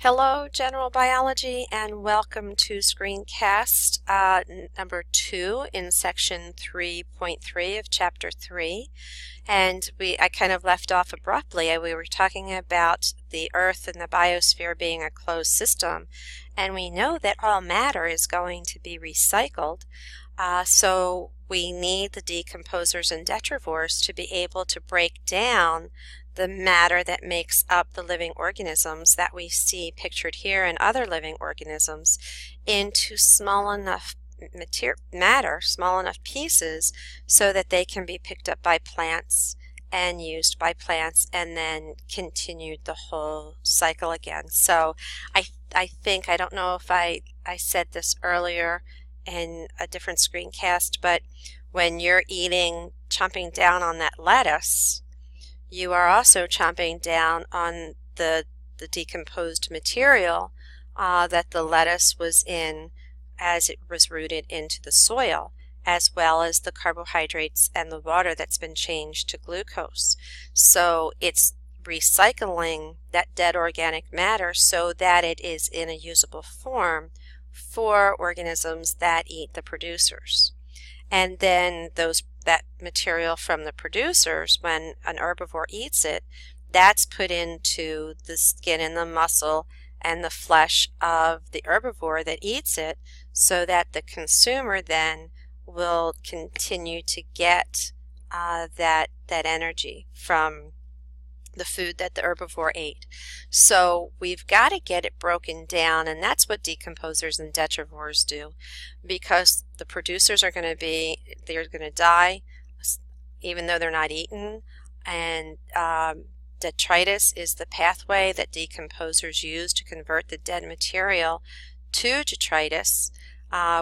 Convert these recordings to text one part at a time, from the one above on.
Hello, General Biology, and welcome to screencast number 2 in section 3.3 of chapter 3. And I kind of left off abruptly. We were talking about the Earth and the biosphere being a closed system, and we know that all matter is going to be recycled. So we need the decomposers and detrivores to be able to break down the matter that makes up the living organisms that we see pictured here and other living organisms into small enough matter, small enough pieces, so that they can be picked up by plants and used by plants and then continued the whole cycle again. So I think, I don't know if I said this earlier in a different screencast, but when you're chomping down on that lettuce, you are also chomping down on the decomposed material that the lettuce was in as it was rooted into the soil, as well as the carbohydrates and the water that's been changed to glucose. So it's recycling that dead organic matter so that it is in a usable form for organisms that eat the producers. And then that material from the producers, when an herbivore eats it, that's put into the skin and the muscle and the flesh of the herbivore that eats it, so that the consumer then will continue to get that energy from the food that the herbivore ate. So we've got to get it broken down, and that's what decomposers and detrivores do, because the producers are going to die even though they're not eaten, and detritus is the pathway that decomposers use to convert the dead material to detritus,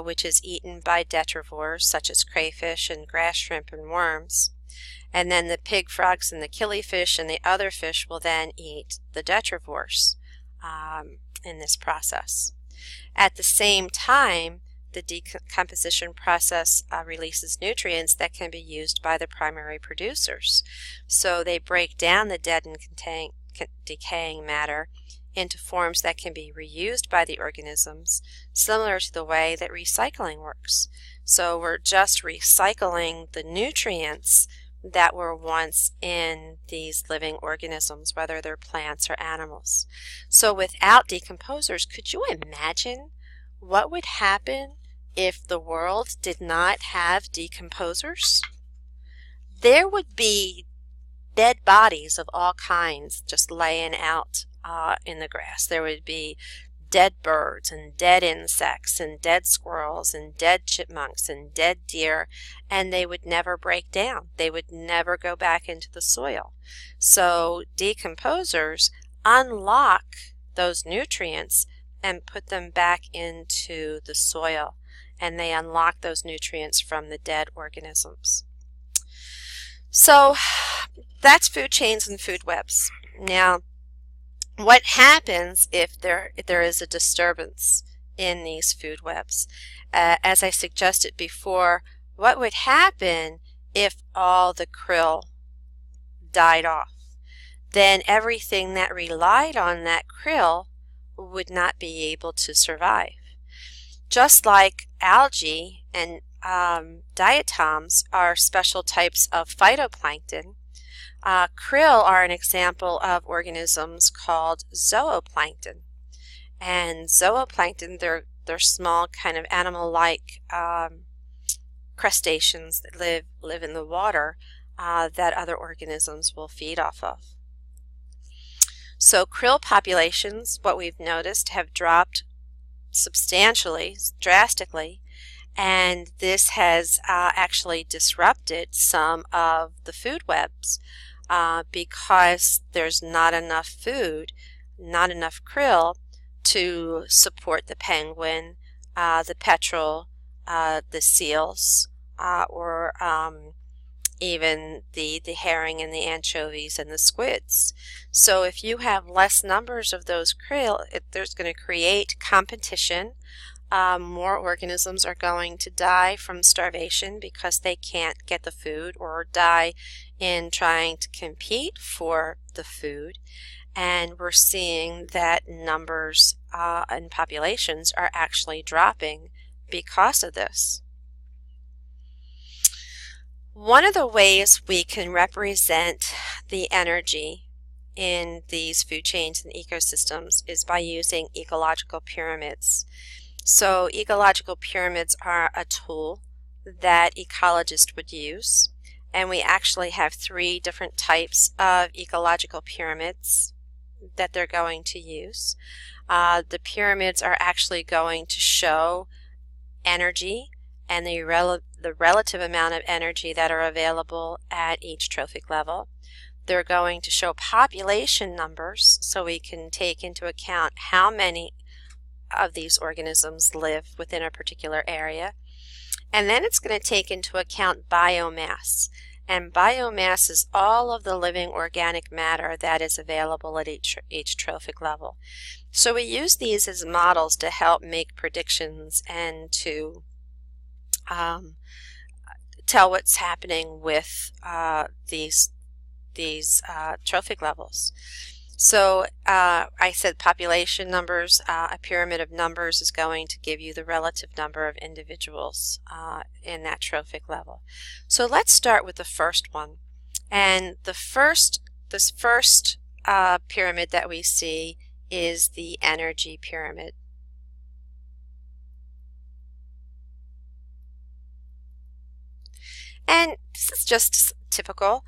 which is eaten by detrivores such as crayfish and grass shrimp and worms. And then the pig frogs and the killifish and the other fish will then eat the detrivores in this process. At the same time, the decomposition process releases nutrients that can be used by the primary producers. So they break down the dead and decaying matter into forms that can be reused by the organisms, similar to the way that recycling works. So we're just recycling the nutrients that were once in these living organisms, whether they're plants or animals. So without decomposers, could you imagine what would happen if the world did not have decomposers? There would be dead bodies of all kinds just laying out in the grass. There would be dead birds and dead insects and dead squirrels and dead chipmunks and dead deer, and they would never break down. They would never go back into the soil. So decomposers unlock those nutrients and put them back into the soil, and they unlock those nutrients from the dead organisms. So that's food chains and food webs. Now, what happens if there is a disturbance in these food webs? As I suggested before, what would happen if all the krill died off? Then everything that relied on that krill would not be able to survive. Just like algae and diatoms are special types of phytoplankton, krill are an example of organisms called zooplankton. And zooplankton, they're small kind of animal-like crustaceans that live in the water that other organisms will feed off of. So krill populations, what we've noticed, have dropped substantially, drastically, and this has actually disrupted some of the food webs because there's not enough food, not enough krill to support the penguin, the petrel, the seals, or even the herring and the anchovies and the squids. So if you have less numbers of those krill, there's going to create competition. More organisms are going to die from starvation because they can't get the food, or die in trying to compete for the food. and we're seeing that numbers and populations are actually dropping because of this. One of the ways we can represent the energy in these food chains and ecosystems is by using ecological pyramids. So ecological pyramids are a tool that ecologists would use, and we actually have 3 different types of ecological pyramids that they're going to use. The pyramids are actually going to show energy and the relative amount of energy that are available at each trophic level. They're going to show population numbers, so we can take into account how many of these organisms live within a particular area. And then it's going to take into account biomass. And biomass is all of the living organic matter that is available at each trophic level. So we use these as models to help make predictions and to tell what's happening with these trophic levels. So I said population numbers. A pyramid of numbers is going to give you the relative number of individuals in that trophic level. So let's start with the first one. And this first pyramid that we see is the energy pyramid. And this is just typical.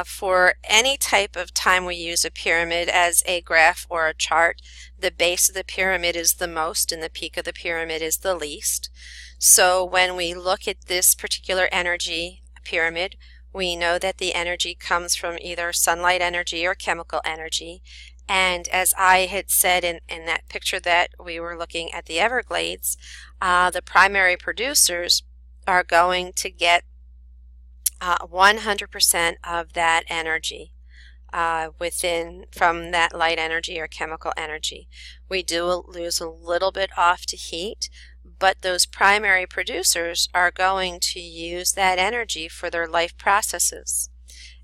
For any type of time we use a pyramid as a graph or a chart, the base of the pyramid is the most and the peak of the pyramid is the least. So when we look at this particular energy pyramid, we know that the energy comes from either sunlight energy or chemical energy. And as I had said in that picture that we were looking at the Everglades, the primary producers are going to get 100% of that energy from that light energy or chemical energy. We do lose a little bit off to heat, but those primary producers are going to use that energy for their life processes.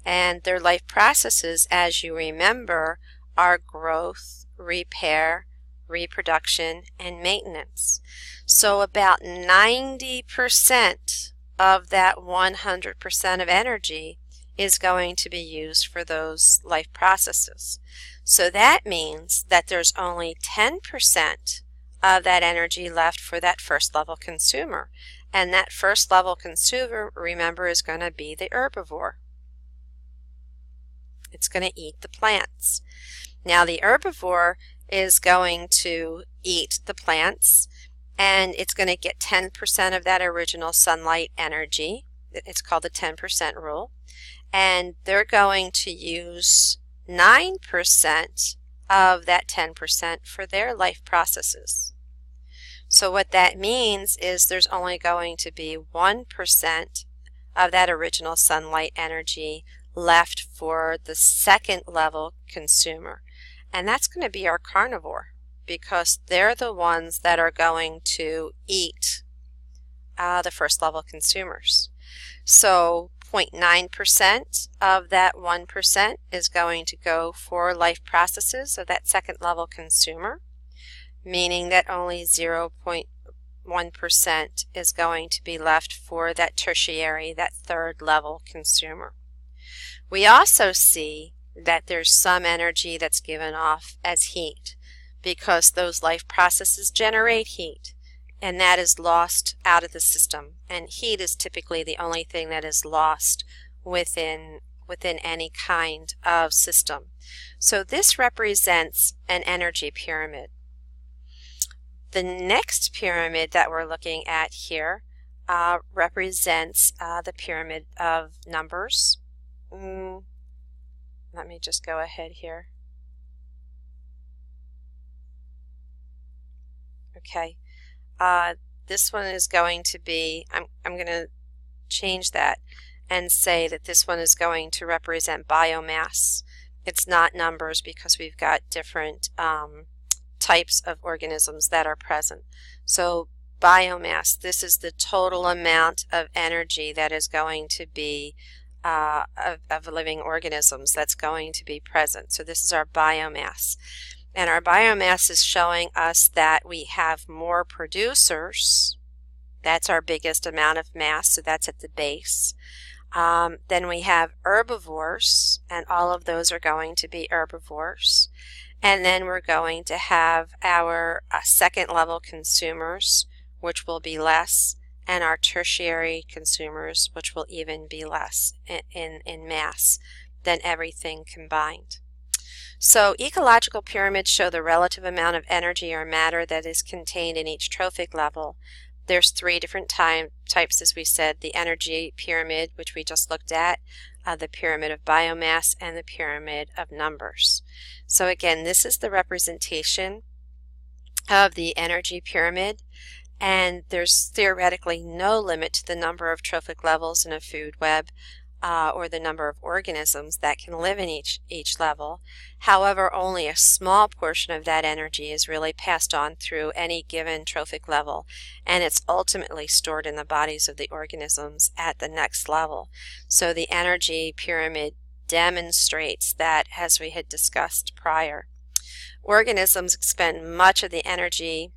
And their life processes, as you remember, are growth, repair, reproduction, and maintenance. So about 90% of that 100% of energy is going to be used for those life processes. So that means that there's only 10% of that energy left for that first level consumer. And that first level consumer, remember, is going to be the herbivore. It's going to eat the plants. Now the herbivore is going to eat the plants, and it's going to get 10% of that original sunlight energy. It's called the 10% rule. And they're going to use 9% of that 10% for their life processes. So what that means is there's only going to be 1% of that original sunlight energy left for the second level consumer. And that's going to be our carnivore, because they're the ones that are going to eat the first level consumers. So 0.9% of that 1% is going to go for life processes of that second level consumer, meaning that only 0.1% is going to be left for that tertiary, that third level consumer. We also see that there's some energy that's given off as heat, because those life processes generate heat, and that is lost out of the system. And heat is typically the only thing that is lost within any kind of system. So this represents an energy pyramid. The next pyramid that we're looking at here represents the pyramid of numbers. Let me just go ahead here. Okay, this one is going to be, I'm going to change that and say that this one is going to represent biomass. It's not numbers, because we've got different types of organisms that are present. So biomass, this is the total amount of energy that is going to be of living organisms that's going to be present. So this is our biomass. And our biomass is showing us that we have more producers. That's our biggest amount of mass, so that's at the base. Then we have herbivores, and all of those are going to be herbivores. And then we're going to have our second level consumers, which will be less, and our tertiary consumers, which will even be less in mass than everything combined. So ecological pyramids show the relative amount of energy or matter that is contained in each trophic level. There's three different types, as we said: the energy pyramid, which we just looked at, the pyramid of biomass, and the pyramid of numbers. So again, this is the representation of the energy pyramid, and there's theoretically no limit to the number of trophic levels in a food web, or the number of organisms that can live in each level. However, only a small portion of that energy is really passed on through any given trophic level, and it's ultimately stored in the bodies of the organisms at the next level. So the energy pyramid demonstrates that, as we had discussed prior. Organisms expend much of the energy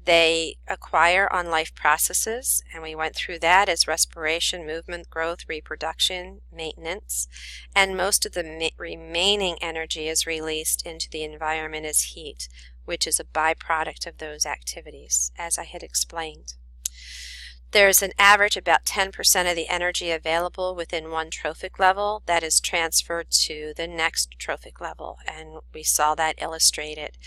they acquire on life processes, and we went through that as respiration, movement, growth, reproduction, maintenance, and most of the remaining energy is released into the environment as heat, which is a byproduct of those activities, as I had explained. There's an average about 10% of the energy available within one trophic level that is transferred to the next trophic level, and we saw that illustrated.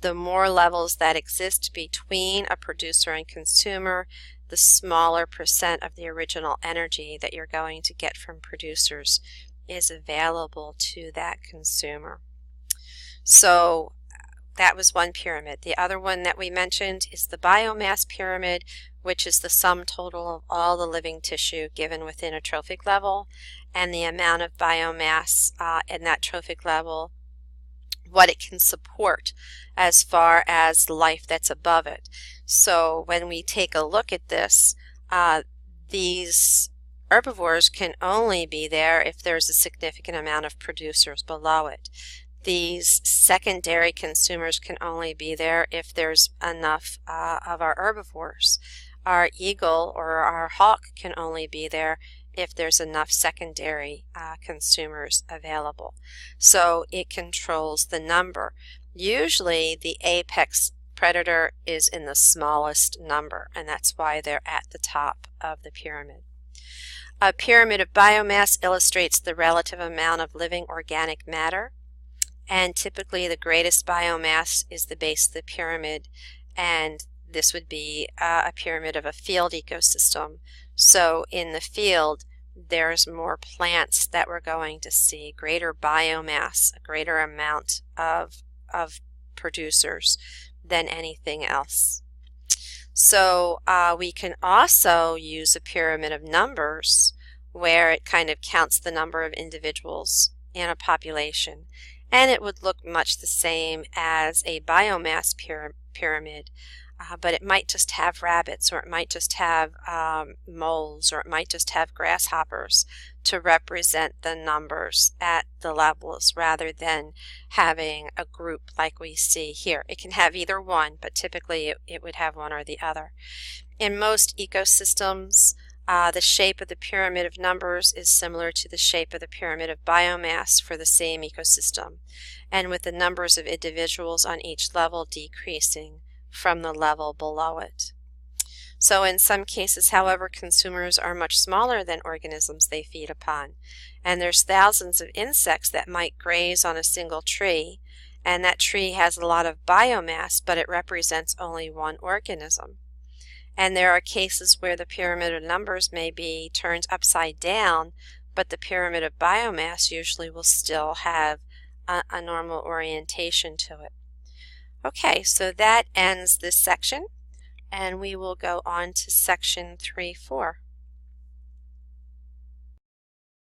The more levels that exist between a producer and consumer, the smaller percent of the original energy that you're going to get from producers is available to that consumer. So that was one pyramid. The other one that we mentioned is the biomass pyramid, which is the sum total of all the living tissue given within a trophic level, and the amount of biomass in that trophic level, what it can support as far as life that's above it. So when we take a look at this, these herbivores can only be there if there's a significant amount of producers below it. These secondary consumers can only be there if there's enough of our herbivores. Our eagle or our hawk can only be there if there's enough secondary consumers available. So it controls the number. Usually the apex predator is in the smallest number, and that's why they're at the top of the pyramid. A pyramid of biomass illustrates the relative amount of living organic matter, and typically the greatest biomass is the base of the pyramid, and this would be a pyramid of a field ecosystem. So in the field, there's more plants that we're going to see, greater biomass, a greater amount of producers than anything else. So we can also use a pyramid of numbers where it kind of counts the number of individuals in a population, and it would look much the same as a biomass pyramid. But it might just have rabbits, or it might just have moles, or it might just have grasshoppers to represent the numbers at the levels, rather than having a group like we see here. It can have either one, but typically it would have one or the other. In most ecosystems, the shape of the pyramid of numbers is similar to the shape of the pyramid of biomass for the same ecosystem, and with the numbers of individuals on each level decreasing from the level below it. So in some cases, however, consumers are much smaller than organisms they feed upon, and there's thousands of insects that might graze on a single tree, and that tree has a lot of biomass, but it represents only one organism. And there are cases where the pyramid of numbers may be turned upside down, but the pyramid of biomass usually will still have a normal orientation to it. Okay, so that ends this section, and we will go on to section 3.4.